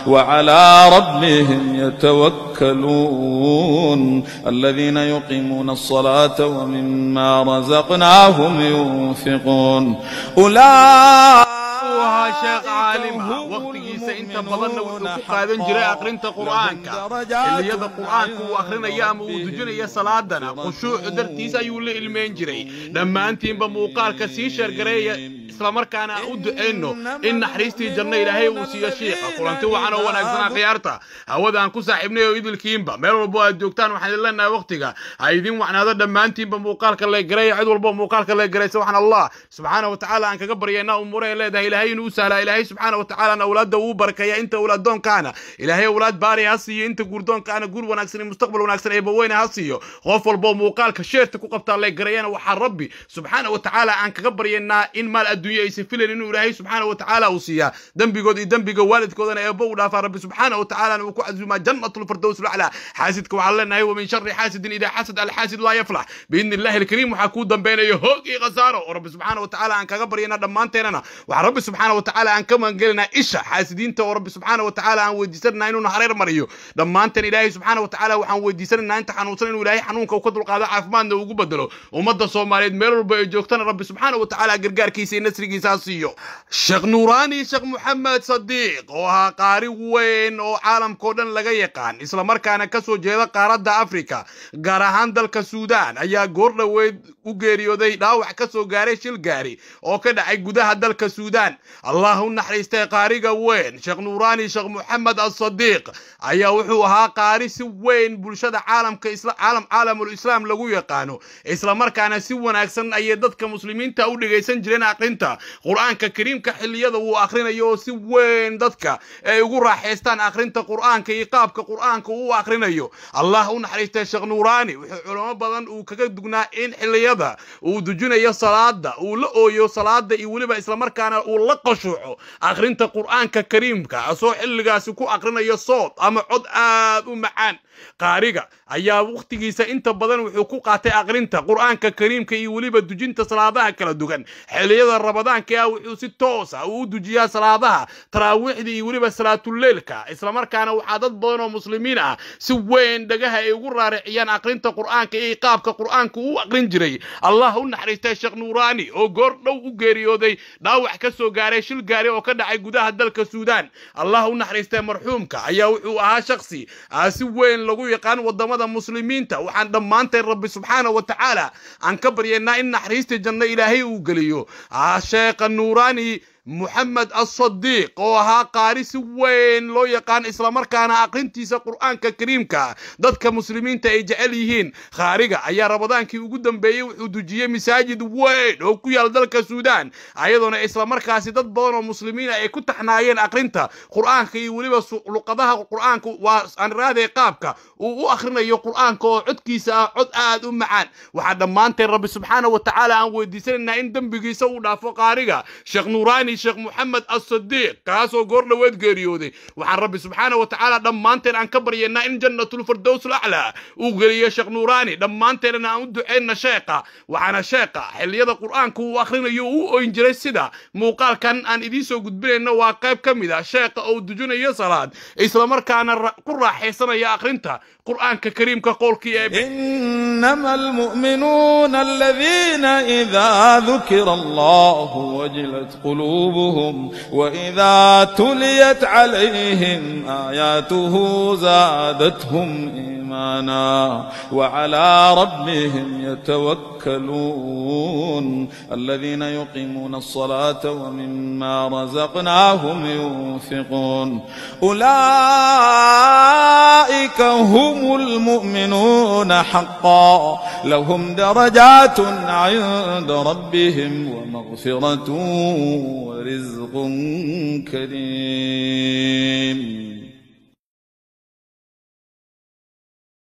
وعلى ربهم يتوكلون الذين يقيمون الصلاة ومما رزقناهم ينفقون أولئك شيخ عالم وقتgiisa inta badan wuxuu ku qaadan jiray aqrinta quraanka iliyada quraanku uu aqrinayo ama uu dujinayo salaadana khushuuc dartiisa ayuu la ilmeen jiray dhamaantiinba muuqaalka sii shargareeya isla markaana u duceeyno in naxariistii janno ilaahay uu siiyo sheekha kulanti waxaan oo wanaagsan qiyaarta hawadaan ku saaxiibnay oo idilkiinba meel walba aad joogtaan waxaan leenahay waqtiga aydin wacnaada dhamaantiinba muuqaalka la gareeyo cid walba muuqaalka la gareeyo subhana allah subhanahu wa ta'ala aan kaga baryeena umuray leedahay ilaahay inuu sahla ilaahay subhanahu wa ta'ala awlaada uu barakaya inta awlaadoon kaana ilaahay awlaad baari hasiyo inta gurdoon kaana gur wanaagsan mustaqbal wanaagsan ee baweyna hasiyo qof walba muuqaalka sheerta ku qabta la gareeyana waxa rabbi subhanahu wa ta'ala aan kaga baryeena in maal adduunyo ay sifileen inuu ilaahay subhanahu wa ta'ala uu siiya dambigood iyo dambiga waalidkoodana ee bow dhaafa rabbi subhanahu wa ta'ala uu ku azuma jannatul firdaws al-a'la xaasidka waxa leenahay wa min sharri xaasidin idha hasad al-hasid la yaflah biidni illahi al-karim waxa ku dambeeyo hoog iyo khasaaro rabbi subhanahu wa ta'ala aan kaga baryeena dhamaanteena waxa rabbi subhanahu wa ta'ala aan ka mangelina isha xaasidiinta oo rabbi subhanahu wa ta'ala aan weydiisanaynaa inuu hareer mariyo dhamaanteen ilaahay subhanahu wa ta'ala waxaan weydiisanaynaa inta xanuunsan inuu ilaahay xanuunka ka dulqaado caafimaadna ugu bedelo ummadda Soomaaliyeed meel walba ay joogtana rabbi subhanahu wa ta'ala gargaarkiisa iyo nasrigiisa siiyo sheekh nuuraani sheekh muhammad sadiiq oo ahaa qaari weyn oo caalamka dhan laga yaqaan isla markaana ka soo jeeda qaaradda Afrika gaar ahaan dalka Suudaan ayaa goor dhaweyd u geeriyooday dhaawac ka soo gaaray shil gaari oo ka dhacay gudaha dalka Suudaan allahu naxariistay qaariga weyn sheekh nuuraani sheekh muhammad as-sadiiq ayaa wuxuu ahaa qaari si weyn bulshada caalamul islaam lagu yaqaano isla markaana si wanaagsan ay dadka muslimiinta u dhageysan jireen aqrinta quraanka kariimka xilliyada uu aqrinayo si weyn dadka ay ugu raaxeystaan aqrinta quraanka iyo qaabka quraanka uu aqrinayo allah u naxariistay sheekh nuuraani wuxuu culimo badan uu kaga dugnaa in xilliyada uu dujinayo salaada uu la ooyo salaada iyo waliba isla markaana uu la qashuuco aqrinta quraanka kariimka asoo xilligaas ku aqrinayo sood ama cod aad u macaan qaariga ayaa waqtigiisa inta badan wuxuu ku qaatay aqrinta quraanka kariimka iyo waliba dujinta salaadaha kala duwan xilliyada rabadaanka wuxuu si toos ah u dujiyaa salaadaha taraawixda iyo waliba salaatul leelka isla markaana waxa dad badan oo muslimiin ah si weyn dhagaha ay ugu raariciyaan aqrinta quraanka iyo qaabka quraanka uu aqrin jiray allah u naxariistay sheekh nuuraani oo goor dhow u geeriyooday dhaawac ka soo gaaray shil gaari oo ka dhacay gudaha dalka Suudaan allah u naxariistay marxuumka ayaa wuxuu ahaa shakhsi si weyn lagu yaqaan wadamada muslimiinta waxaan dhamaanteen rabbi subhanahu wa ta'ala aan ka baryeena in naxariista janno ilaahay uu galiyo sheekh nuuraani محمد الصديق وها قارس وين لو يقان إسلام مركانا أقرنتيس القرآن كريمك ضدك مسلمين تيجعليهن خارجة أي رمضان كي وجودن بيو ودجية مساجد وين وكيال ذلك السودان أيضا إسلام مركاسي ضد بون المسلمين أي كنت حنايين أقرنتا قرآن كي ولبس لقضاها القرآن وأن راذي قابك وآخرنا يو قرآن كو عد كيسا عد آد معان وحد ما أنت رب سبحانه وتعالى أن وديسنا إن دم بيجي سودا فقارجة شيخ نوراني شيخ محمد الصديق كاسو غورنا ويد غيريودي وحن ربي سبحانه وتعالى دمانتين ان كبرينا ان جنة الفردوس الاعلى وغري شيخ نوراني دمانتين ان دعينا شيقه وحنا شيقه حليده قران كو اخرينيو او انجري سدا موقال كان ان ادي سو غدبينا وا قيب كميدا شيقه او دجونيو صلاه اسلا مركانا قراحيسنيا اخرينتا قران كريم كقولكي انما المؤمنون الذين اذا ذكر الله وجلت قلوبهم وإذا تليت عليهم آياته زادتهم إيمانا وعلى ربهم يتوكلون الذين يقيمون الصلاة ومما رزقناهم ينفقون أولئك هم المؤمنون حقا لهم درجات عند ربهم ومغفرة ورزق كريم.